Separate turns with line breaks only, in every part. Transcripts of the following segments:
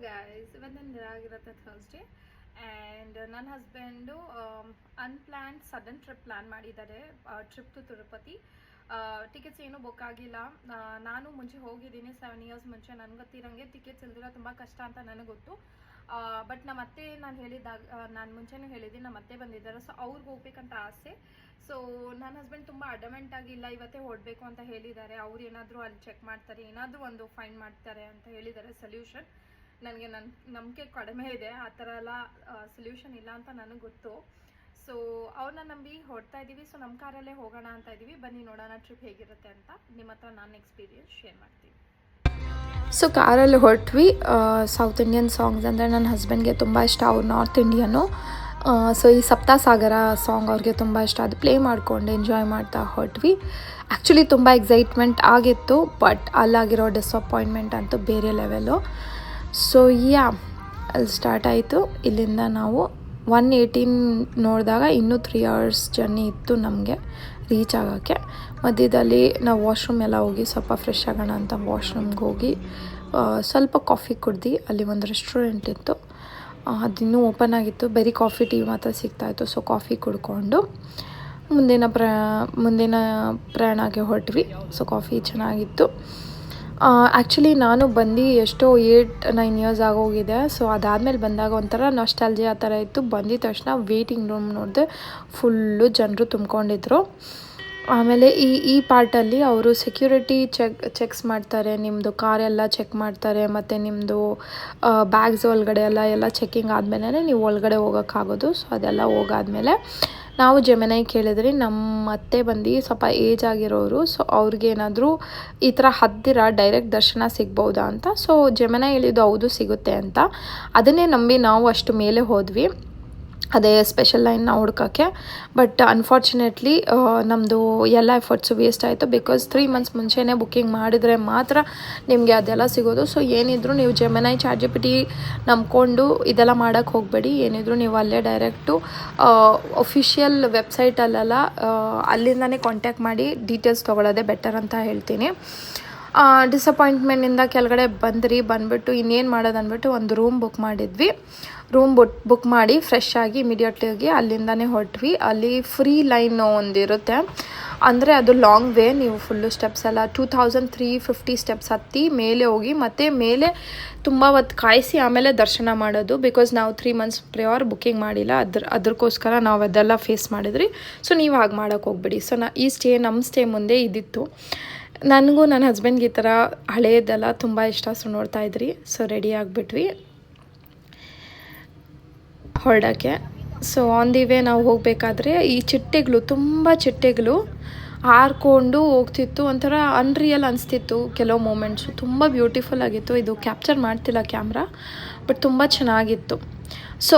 Guys ಇವತ್ತು ಆಗಿರುತ್ತೆ Thursday and ನನ್ನ husband unplanned sudden trip plan ಮಾಡಿದ್ದಾರೆ. Trip to Tirupati. ಟಿಕೆಟ್ಸ್ ಏನೂ ಬುಕ್ ಆಗಿಲ್ಲ. ನಾನು ಮುಂಚೆ ಹೋಗಿದ್ದೀನಿ 7 ಇಯರ್ಸ್ ಮುಂಚೆ. ನನಗೆ ಗೊತ್ತಿರೋಂಗೆ ಟಿಕೆಟ್ಸ್ ಇಲ್ದಿರೋ ತುಂಬ ಕಷ್ಟ ಅಂತ ನನಗೆ ಗೊತ್ತು. ಬಟ್ ನಮ್ಮ ಅತ್ತೆ ನಾನು ಮುಂಚೆನೇ ಹೇಳಿದ್ದೀನಿ, ನಮ್ಮ ಅತ್ತೆ ಬಂದಿದ್ದಾರೆ. ಸೊ ಅವ್ರಿಗೆ ಹೋಗ್ಬೇಕಂತ ಆಸೆ. ಸೊ ನನ್ನ ಹಸ್ಬೆಂಡ್ ತುಂಬ ಅಡಮೆಂಟ್ ಆಗಿಲ್ಲ, ಇವತ್ತೇ ಹೊರಡಬೇಕು ಅಂತ ಹೇಳಿದ್ದಾರೆ. ಅವ್ರು ಏನಾದರೂ ಅಲ್ಲಿ ಚೆಕ್ ಮಾಡ್ತಾರೆ, ಏನಾದರೂ ಒಂದು ಫೈಂಡ್ ಮಾಡ್ತಾರೆ ಅಂತ ಹೇಳಿದ್ದಾರೆ ಸೊಲ್ಯೂಷನ್. ನನಗೆ ನಂಬಿಕೆ ಕಡಿಮೆ ಇದೆ, ಆ ಥರ ಎಲ್ಲ ಸೊಲ್ಯೂಷನ್ ಇಲ್ಲ ಅಂತ ನನಗೆ ಗೊತ್ತು. ಸೊ ಅವ್ರನ್ನ ನಂಬಿ ಹೊರಡ್ತಾ ಇದ್ದೀವಿ. ಸೊ ನಮ್ಮ ಕಾರಲ್ಲೇ ಹೋಗೋಣ ಅಂತ ಇದ್ದೀವಿ. ಬನ್ನಿ ನೋಡೋಣ ಟ್ರಿಪ್ ಹೇಗಿರುತ್ತೆ ಅಂತ. ನಿಮ್ಮ ಹತ್ರ ನಾನು ಎಕ್ಸ್ಪೀರಿಯನ್ಸ್ ಶೇರ್ ಮಾಡ್ತೀನಿ.
ಸೊ ಕಾರಲ್ಲಿ ಹೊರಟ್ವಿ. ಸೌತ್ ಇಂಡಿಯನ್ ಸಾಂಗ್ಸ್ ಅಂದರೆ ನನ್ನ ಹಸ್ಬೆಂಡ್ಗೆ ತುಂಬ ಇಷ್ಟ, ಅವ್ರು ನಾರ್ತ್ ಇಂಡಿಯನು. ಸೊ ಈ ಸಪ್ತಾಸಾಗರ ಸಾಂಗ್ ಅವ್ರಿಗೆ ತುಂಬ ಇಷ್ಟ, ಅದು ಪ್ಲೇ ಮಾಡಿಕೊಂಡು ಎಂಜಾಯ್ ಮಾಡ್ತಾ ಹೊರಟ್ವಿ. ಆ್ಯಕ್ಚುಲಿ ತುಂಬ ಎಕ್ಸೈಟ್ಮೆಂಟ್ ಆಗಿತ್ತು, ಬಟ್ ಅಲ್ಲಾಗಿರೋ ಡಿಸಪಾಯಿಂಟ್ಮೆಂಟ್ ಅಂತೂ ಬೇರೆ ಲೆವೆಲು. ಸೊ ಅಲ್ಲಿ ಸ್ಟಾರ್ಟ್ ಆಯಿತು. ಇಲ್ಲಿಂದ ನಾವು 118 ನೋಡಿದಾಗ ಇನ್ನೂ 3 hours ಜರ್ನಿ ಇತ್ತು ನಮಗೆ ರೀಚ್ ಆಗೋಕ್ಕೆ. ಮಧ್ಯದಲ್ಲಿ ನಾವು ವಾಶ್ರೂಮ್ ಎಲ್ಲ ಹೋಗಿ ಸ್ವಲ್ಪ ಫ್ರೆಶ್ ಆಗೋಣ ಅಂತ ವಾಶ್ರೂಮ್ಗೆ ಹೋಗಿ ಸ್ವಲ್ಪ ಕಾಫಿ ಕುಡ್ದು ಅಲ್ಲಿ ಒಂದು ರೆಸ್ಟೋರೆಂಟ್ ಇತ್ತು, ಅದಿನ್ನೂ ಓಪನ್ ಆಗಿತ್ತು. ಬರೀ ಕಾಫಿ ಟೀ ಮಾತ್ರ ಸಿಗ್ತಾಯಿತ್ತು. ಸೊ ಕಾಫಿ ಕುಡ್ಕೊಂಡು ಮುಂದಿನ ಪ್ರಯಾಣಕ್ಕೆ ಹೊರಟ್ವಿ. ಸೊ ಕಾಫಿ ಚೆನ್ನಾಗಿತ್ತು. ಆ್ಯಕ್ಚುಲಿ ನಾನು ಬಂದು ಎಷ್ಟೋ 8-9 years ಆಗೋಗಿದೆ. ಸೊ ಅದಾದಮೇಲೆ ಬಂದಾಗ ಒಂಥರ ನಾಸ್ಟಾಲ್ಜಿಯಾ ಆ ಥರ ಇತ್ತು. ಬಂದಿದ ತಕ್ಷಣ ವೇಟಿಂಗ್ ರೂಮ್ ನೋಡಿದೆ, ಫುಲ್ಲು ಜನರು ತುಂಬ್ಕೊಂಡಿದ್ರು. ಆಮೇಲೆ ಈ ಪಾರ್ಟಲ್ಲಿ ಅವರು ಸೆಕ್ಯೂರಿಟಿ ಚೆಕ್ಸ್ ಮಾಡ್ತಾರೆ, ನಿಮ್ಮದು ಕಾರೆಲ್ಲ ಚೆಕ್ ಮಾಡ್ತಾರೆ, ಮತ್ತು ನಿಮ್ಮದು ಬ್ಯಾಗ್ಸ್ ಒಳಗಡೆ ಎಲ್ಲ ಚೆಕ್ಕಿಂಗ್ ಆದಮೇಲೆ ನೀವು ಒಳಗಡೆ ಹೋಗೋಕ್ಕಾಗೋದು. ಸೊ ಅದೆಲ್ಲ ಹೋಗಾದ್ಮೇಲೆ ನಾವು ಜೆಮಿನೈ ಕೇಳಿದ್ರಿ. ನಮ್ಮ ಅತ್ತೆ ಬಂದು ಸ್ವಲ್ಪ ಏಜ್ ಆಗಿರೋರು. ಸೊ ಅವ್ರಿಗೇನಾದರೂ ಈ ಥರ ಹತ್ತಿರ ಡೈರೆಕ್ಟ್ ದರ್ಶನ ಸಿಗ್ಬೋದಾ ಅಂತ. ಸೊ ಜೆಮಿನೈ ಹೇಳಿದ್ದು ಹೌದು ಸಿಗುತ್ತೆ ಅಂತ. ಅದನ್ನೇ ನಂಬಿ ನಾವು ಅಷ್ಟು ಮೇಲೆ ಹೋದ್ವಿ, ಅದೇ ಸ್ಪೆಷಲ್ ಲೈನ್ನ ಹುಡ್ಕೋಕ್ಕೆ. ಬಟ್ ಅನ್ಫಾರ್ಚುನೇಟ್ಲಿ ನಮ್ಮದು ಎಲ್ಲ ಎಫರ್ಟ್ಸು ವೇಸ್ಟ್ ಆಯಿತು. ಬಿಕಾಸ್ 3 months ಮುಂಚೆನೇ ಬುಕ್ಕಿಂಗ್ ಮಾಡಿದರೆ ಮಾತ್ರ ನಿಮಗೆ ಅದೆಲ್ಲ ಸಿಗೋದು. ಸೊ ಏನಿದ್ರು ನೀವು ಜೆಮಿನೈ ChatGPT ನಂಬ್ಕೊಂಡು ಇದೆಲ್ಲ ಮಾಡೋಕ್ಕೆ ಹೋಗಬೇಡಿ. ಏನಿದ್ರು ನೀವು ಅಲ್ಲೇ ಡೈರೆಕ್ಟು ಅಫಿಷಿಯಲ್ ವೆಬ್ಸೈಟಲ್ಲೆಲ್ಲ ಅಲ್ಲಿಂದನೇ ಕಾಂಟ್ಯಾಕ್ಟ್ ಮಾಡಿ ಡೀಟೇಲ್ಸ್ ತೊಗೊಳ್ಳೋದೇ ಬೆಟರ್ ಅಂತ ಹೇಳ್ತೀನಿ. ಡಿಸಪಾಯಿಂಟ್ಮೆಂಟಿಂದ ಕೆಳಗಡೆ ಬಂದುಬಿಟ್ಟು ಇನ್ನೇನು ಮಾಡೋದು ಅಂದ್ಬಿಟ್ಟು ಒಂದು ರೂಮ್ ಬುಕ್ ಮಾಡಿದ್ವಿ. ಬುಕ್ ಮಾಡಿ ಫ್ರೆಶ್ ಆಗಿ ಇಮಿಡಿಯೇಟ್ಲಿ ಅಲ್ಲಿಂದನೇ ಹೊರಟ್ವಿ. ಅಲ್ಲಿ ಫ್ರೀ ಲೈನ್ ಒಂದಿರುತ್ತೆ, ಅಂದರೆ ಅದು ಲಾಂಗ್ ವೇ. ನೀವು ಫುಲ್ಲು ಸ್ಟೆಪ್ಸ್ ಎಲ್ಲ 2350 ಸ್ಟೆಪ್ಸ್ ಹತ್ತಿ ಮೇಲೆ ಹೋಗಿ ಮತ್ತೆ ಮೇಲೆ ತುಂಬ ಹೊತ್ತು ಕಾಯಿಸಿ ಆಮೇಲೆ ದರ್ಶನ ಮಾಡೋದು. ಬಿಕಾಸ್ ನಾವು 3 months ಪ್ರಿಯರ್ ಬುಕ್ಕಿಂಗ್ ಮಾಡಿಲ್ಲ, ಅದಕ್ಕೋಸ್ಕರ ನಾವು ಅದೆಲ್ಲ ಫೇಸ್ ಮಾಡಿದ್ರಿ. ಸೊ ನೀವು ಹಾಗೆ ಮಾಡೋಕ್ಕೆ ಹೋಗ್ಬೇಡಿ. ಸೊ ನಮ್ಮ ಸ್ಟೇ ಮುಂದೆ ಇದಿತ್ತು. ನನಗೂ ನನ್ನ ಹಸ್ಬೆಂಡ್ಗೆ ಈ ಥರ ಹಳೆಯದೆಲ್ಲ ತುಂಬ ಇಷ್ಟ. ಸೊ ನೋಡ್ತಾಯಿದ್ರಿ. ಸೊ ರೆಡಿ ಆಗಿಬಿಟ್ವಿ ಹೊರಡೋಕ್ಕೆ. ಸೊ ಆನ್ ದಿ ವೇ ನಾವು ಹೋಗಬೇಕಾದ್ರೆ ಈ ತುಂಬ ಚಿಟ್ಟೆಗಳು ಹಾರ್ಕೊಂಡು ಹೋಗ್ತಿತ್ತು. ಒಂಥರ ಅನ್ರಿಯಲ್ ಅನಿಸ್ತಿತ್ತು ಕೆಲವು ಮೂಮೆಂಟ್ಸು. ತುಂಬ ಬ್ಯೂಟಿಫುಲ್ ಆಗಿತ್ತು. ಇದು ಕ್ಯಾಪ್ಚರ್ ಮಾಡ್ತಿಲ್ಲ ಕ್ಯಾಮ್ರಾ, ಬಟ್ ತುಂಬ ಚೆನ್ನಾಗಿತ್ತು. ಸೊ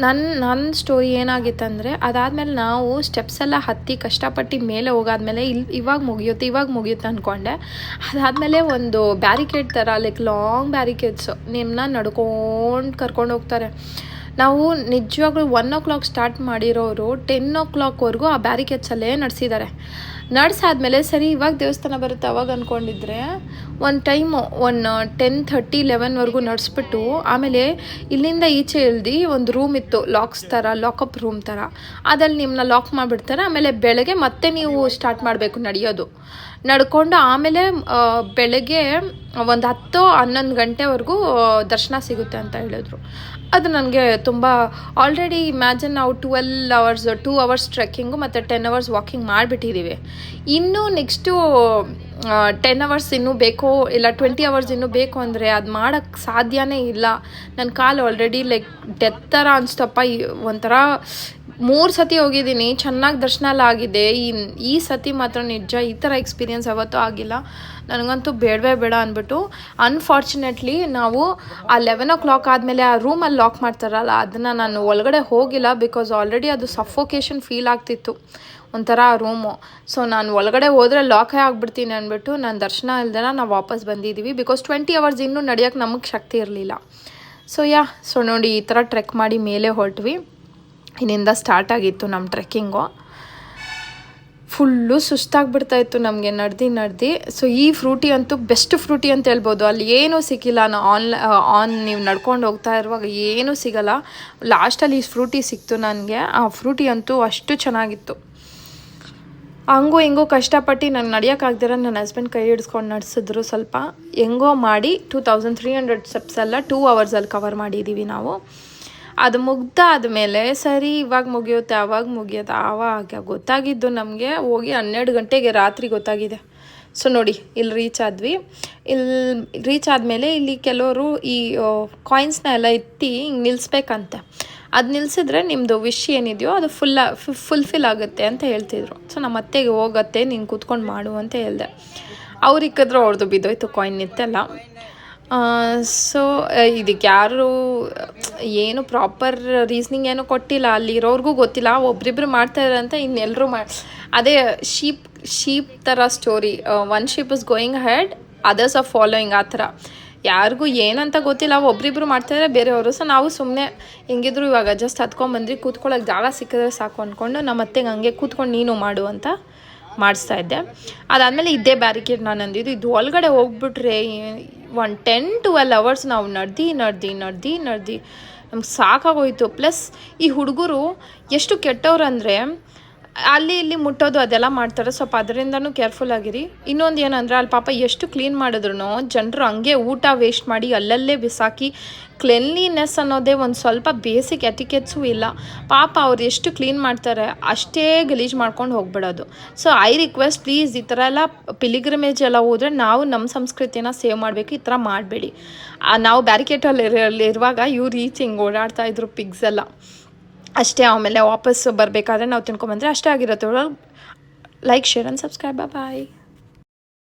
ನನ್ನ ಸ್ಟೋರಿ ಏನಾಗಿತ್ತಂದರೆ, ಅದಾದಮೇಲೆ ನಾವು ಸ್ಟೆಪ್ಸ್ ಎಲ್ಲ ಹತ್ತಿ ಕಷ್ಟಪಟ್ಟು ಮೇಲೆ ಹೋಗಾದ್ಮೇಲೆ ಇವಾಗ ಮುಗಿಯುತ್ತೆ ಅಂದ್ಕೊಂಡೆ. ಅದಾದಮೇಲೆ ಒಂದು ಬ್ಯಾರಿಕೇಡ್ ಥರ ಲಾಂಗ್ ಬ್ಯಾರಿಕೇಡ್ಸು ನಿಮ್ಮನ್ನ ನಡ್ಕೊಂಡು ಕರ್ಕೊಂಡು ಹೋಗ್ತಾರೆ. ನಾವು ನಿಜವಾಗ್ಲೂ 1 o'clock ಸ್ಟಾರ್ಟ್ ಮಾಡಿರೋರು 10 o'clockವರೆಗೂ ಆ ಬ್ಯಾರಿಕೇಡ್ಸಲ್ಲೇ ನಡೆಸಿದ್ದಾರೆ. ನಡೆಸಾದ್ಮೇಲೆ ಸರಿ ಇವಾಗ ದೇವಸ್ಥಾನ ಬರುತ್ತೆ ಅವಾಗ ಅಂದ್ಕೊಂಡಿದ್ರೆ ಒಂದು ಟೈಮು 10:30-11ವರೆಗೂ ನಡೆಸ್ಬಿಟ್ಟು ಆಮೇಲೆ ಇಲ್ಲಿಂದ ಈಚೆ ಇಳ್ದು ಒಂದು ರೂಮ್ ಇತ್ತು, ಲಾಕಪ್ ರೂಮ್ ಥರ. ಅದಲ್ಲಿ ನಿಮ್ಮನ್ನ ಲಾಕ್ ಮಾಡಿಬಿಡ್ತಾರೆ. ಆಮೇಲೆ ಬೆಳಗ್ಗೆ ಮತ್ತೆ ನೀವು ಸ್ಟಾರ್ಟ್ ಮಾಡಬೇಕು ನಡ್ಕೊಂಡು. ಆಮೇಲೆ ಬೆಳಗ್ಗೆ ಒಂದು 10-11 ಗಂಟೆವರೆಗೂ ದರ್ಶನ ಸಿಗುತ್ತೆ ಅಂತ ಹೇಳಿದ್ರು. ಅದು ನನಗೆ ತುಂಬ ಆಲ್ರೆಡಿ ಇಮ್ಯಾಜಿನ್ ನಾವು 2 hours ಟ್ರೆಕ್ಕಿಂಗು ಮತ್ತು 10 hours ವಾಕಿಂಗ್ ಮಾಡಿಬಿಟ್ಟಿದ್ದೀವಿ. ಇನ್ನೂ ನೆಕ್ಸ್ಟು 10 hours ಇನ್ನೂ ಬೇಕು, ಇಲ್ಲ 20 hours ಇನ್ನೂ ಬೇಕು ಅಂದರೆ ಅದು ಮಾಡೋಕ್ಕೆ ಸಾಧ್ಯನೇ ಇಲ್ಲ. ನನ್ನ ಕಾಲು ಆಲ್ರೆಡಿ ಡೆತ್ ಥರ ಅನಿಸ್ತಪ್ಪ. ಒಂಥರ 3 ಸತಿ ಹೋಗಿದ್ದೀನಿ, ಚೆನ್ನಾಗಿ ದರ್ಶನ ಎಲ್ಲ ಆಗಿದೆ. ಈ ಸತಿ ಮಾತ್ರ ನಿಜ ಈ ಥರ ಎಕ್ಸ್ಪೀರಿಯೆನ್ಸ್ ಯಾವತ್ತೂ ಆಗಿಲ್ಲ. ನನಗಂತೂ ಬೇಡ ಅಂದ್ಬಿಟ್ಟು ಅನ್ಫಾರ್ಚುನೇಟ್ಲಿ ನಾವು ಆ 11 o'clock ಆದಮೇಲೆ ಆ ರೂಮಲ್ಲಿ ಲಾಕ್ ಮಾಡ್ತಾರಲ್ಲ, ಅದನ್ನು ನಾನು ಒಳಗಡೆ ಹೋಗಿಲ್ಲ. ಬಿಕಾಸ್ ಆಲ್ರೆಡಿ ಅದು ಸಫೋಕೇಶನ್ ಫೀಲ್ ಆಗ್ತಿತ್ತು ಒಂಥರ ಆ ರೂಮು. ಸೊ ನಾನು ಒಳಗಡೆ ಹೋದರೆ ಲಾಕೇ ಆಗಿಬಿಡ್ತೀನಿ ಅಂದ್ಬಿಟ್ಟು ನಾನು ದರ್ಶನ ಇಲ್ದೇ ನಾವು ವಾಪಸ್ ಬಂದಿದ್ದೀವಿ. ಬಿಕಾಸ್ 20 hours ಇನ್ನೂ ನಡೆಯೋಕ್ಕೆ ನಮಗೆ ಶಕ್ತಿ ಇರಲಿಲ್ಲ. ಸೊ ನೋಡಿ ಈ ಥರ ಟ್ರೆಕ್ ಮಾಡಿ ಮೇಲೆ ಹೊರಟ್ವಿ. ಇನ್ನಿಂದ ಸ್ಟಾರ್ಟ್ ಆಗಿತ್ತು ನಮ್ಮ ಟ್ರೆಕ್ಕಿಂಗು. ಫುಲ್ಲು ಸುಸ್ತಾಗ್ಬಿಡ್ತಾಯಿತ್ತು ನಮಗೆ ನಡೆದು. ಸೊ ಈ ಫ್ರೂಟಿ ಅಂತೂ ಬೆಸ್ಟ್ ಫ್ರೂಟಿ ಅಂತ ಹೇಳ್ಬೋದು. ಅಲ್ಲಿ ಏನೂ ಸಿಕ್ಕಿಲ್ಲ. ಆನ್ ನೀವು ನಡ್ಕೊಂಡು ಹೋಗ್ತಾ ಇರುವಾಗ ಏನೂ ಸಿಗಲ್ಲ. ಲಾಸ್ಟಲ್ಲಿ ಈ ಫ್ರೂಟಿ ಸಿಕ್ತು ನನಗೆ. ಆ ಫ್ರೂಟಿ ಅಂತೂ ಅಷ್ಟು ಚೆನ್ನಾಗಿತ್ತು. ಹಂಗೂ ಹಿಂಗೂ ಕಷ್ಟಪಟ್ಟು ನಂಗೆ ನಡೆಯೋಕ್ಕಾಗ್ದಿರ ನನ್ನ ಹಸ್ಬೆಂಡ್ ಕೈ ಹಿಡಿಸ್ಕೊಂಡು ನಡೆಸಿದ್ರು. ಸ್ವಲ್ಪ ಹೆಂಗೋ ಮಾಡಿ 2300 ಸ್ಟೆಪ್ಸ್ ಎಲ್ಲ 2 ಅವರ್ಸಲ್ಲಿ ಕವರ್ ಮಾಡಿದ್ದೀವಿ ನಾವು. ಅದು ಮುಗ್ದಾದ್ಮೇಲೆ ಸರಿ ಇವಾಗ ಮುಗಿಯುತ್ತೆ ಆವಾಗ ಮುಗಿಯುತ್ತೆ ಆವಾಗ ಗೊತ್ತಾಗಿದ್ದು ನಮಗೆ ಹೋಗಿ 12 ಗಂಟೆಗೆ ರಾತ್ರಿ ಗೊತ್ತಾಗಿದೆ. ಸೊ ನೋಡಿ ಇಲ್ಲಿ ರೀಚ್ ಆದ್ವಿ. ಇಲ್ಲಿ ರೀಚ್ ಆದಮೇಲೆ ಇಲ್ಲಿ ಕೆಲವರು ಈ ಕಾಯಿನ್ಸ್ನ ಎಲ್ಲ ಎತ್ತಿ ಹಿಂಗೆ ನಿಲ್ಲಿಸ್ಬೇಕಂತೆ. ಅದು ನಿಲ್ಲಿಸಿದ್ರೆ ನಿಮ್ಮದು ವಿಶ್ ಏನಿದೆಯೋ ಅದು ಫುಲ್ಫಿಲ್ ಆಗುತ್ತೆ ಅಂತ ಹೇಳ್ತಿದ್ರು. ಸೊ ನಮ್ಮ ಅತ್ತೆಗೆ ಹೋಗತ್ತೆ ನೀನು ಕೂತ್ಕೊಂಡು ಮಾಡು ಅಂತ ಹೇಳಿದೆ. ಅವ್ರು ಇಕ್ಕಿದ್ರು ಅವ್ರದ್ದು ಬಿದ್ದೋಯ್ತು ಕಾಯಿನ್ ನಿತ್ತೆಲ್ಲ. ಸೊ ಇದಕ್ಕೆ ಯಾರು ಏನು ಪ್ರಾಪರ್ ರೀಸ್ನಿಂಗ್ ಏನೂ ಕೊಟ್ಟಿಲ್ಲ. ಅಲ್ಲಿರೋರ್ಗೂ ಗೊತ್ತಿಲ್ಲ. ಒಬ್ರಿಬ್ರು ಮಾಡ್ತಾಯಿದ್ದಾರೆ ಅಂತ ಇನ್ನೆಲ್ಲರೂ ಅದೇ ಶೀಪ್ ಥರ story. One sheep is going head others are following. ಆ ಥರ ಯಾರಿಗೂ ಏನಂತ ಗೊತ್ತಿಲ್ಲ. ಒಬ್ರಿಬ್ರು ಮಾಡ್ತಾಯಿದ್ರೆ ಬೇರೆಯವರು. ಸೊ ನಾವು ಸುಮ್ಮನೆ ಹೆಂಗಿದ್ರು ಇವಾಗ ಜಸ್ಟ್ ಹತ್ಕೊಂಡ್ಬಂದ್ರಿ, ಕೂತ್ಕೊಳ್ಳೋಕೆ ಜಾಗ ಸಿಕ್ಕಿದ್ರೆ ಸಾಕು ಅಂದ್ಕೊಂಡು ನಮ್ಮ ಅತ್ತೆಗೆ ಹಂಗೆ ಕೂತ್ಕೊಂಡು ನೀನು ಮಾಡು ಅಂತ ಮಾಡಿಸ್ತಾ ಇದ್ದೆ. ಅದಾದಮೇಲೆ ಇದ್ದೇ ಬ್ಯಾರಿಕೇಡ್ ನಾನು ಅಂದಿದ್ದು. ಇದು ಒಳಗಡೆ ಹೋಗ್ಬಿಟ್ರೆ 10-12 ಅವರ್ಸ್ ನಾವು ನಡ್ದು ನಮ್ಗೆ ಸಾಕಾಗೋಯ್ತು. ಪ್ಲಸ್ ಈ ಹುಡುಗರು ಎಷ್ಟು ಕೆಟ್ಟವ್ರು ಅಂದರೆ ಅಲ್ಲಿ ಇಲ್ಲಿ ಮುಟ್ಟೋದು ಅದೆಲ್ಲ ಮಾಡ್ತಾರೆ. ಸ್ವಲ್ಪ ಅದರಿಂದನೂ ಕೇರ್ಫುಲ್ ಆಗಿರಿ. ಇನ್ನೊಂದು ಏನಂದರೆ ಅಲ್ಲಿ ಪಾಪ ಎಷ್ಟು ಕ್ಲೀನ್ ಮಾಡಿದ್ರು ಜನರು ಹಂಗೆ ಊಟ ವೇಸ್ಟ್ ಮಾಡಿ ಅಲ್ಲಲ್ಲೇ ಬಿಸಾಕಿ ಕ್ಲೆನ್ಲಿನೆಸ್ ಅನ್ನೋದೇ ಒಂದು ಸ್ವಲ್ಪ ಬೇಸಿಕ್ ಎಟಿಕೆಟ್ಸು ಇಲ್ಲ. ಪಾಪ ಅವ್ರು ಎಷ್ಟು ಕ್ಲೀನ್ ಮಾಡ್ತಾರೆ ಅಷ್ಟೇ ಗಲೀಜು ಮಾಡ್ಕೊಂಡು ಹೋಗ್ಬಿಡೋದು. ಸೊ ಐ ರಿಕ್ವೆಸ್ಟ್ ಪ್ಲೀಸ್ ಈ ಥರ ಎಲ್ಲ ಪಿಲಿಗ್ರಿಮೇಜ್ ಎಲ್ಲ ಹೋದರೆ ನಾವು ನಮ್ಮ ಸಂಸ್ಕೃತಿನ ಸೇವ್ ಮಾಡಬೇಕು. ಈ ಥರ ಮಾಡಬೇಡಿ. ನಾವು ಬ್ಯಾರಿಕೇಟಲ್ಲಿ ಇರುವಾಗ ಇವ್ರು ಹಿಂಗೆ ಓಡಾಡ್ತಾಯಿದ್ರು ಪಿಗ್ಸ್ ಎಲ್ಲ ಅಷ್ಟೇ. ಆಮೇಲೆ ವಾಪಸ್ ಬರಬೇಕಾದ್ರೆ ನಾವು ತಿನ್ಕೊಂಬಂದರೆ ಅಷ್ಟೇ ಆಗಿರುತ್ತೆ. Like, share and subscribe. Bye.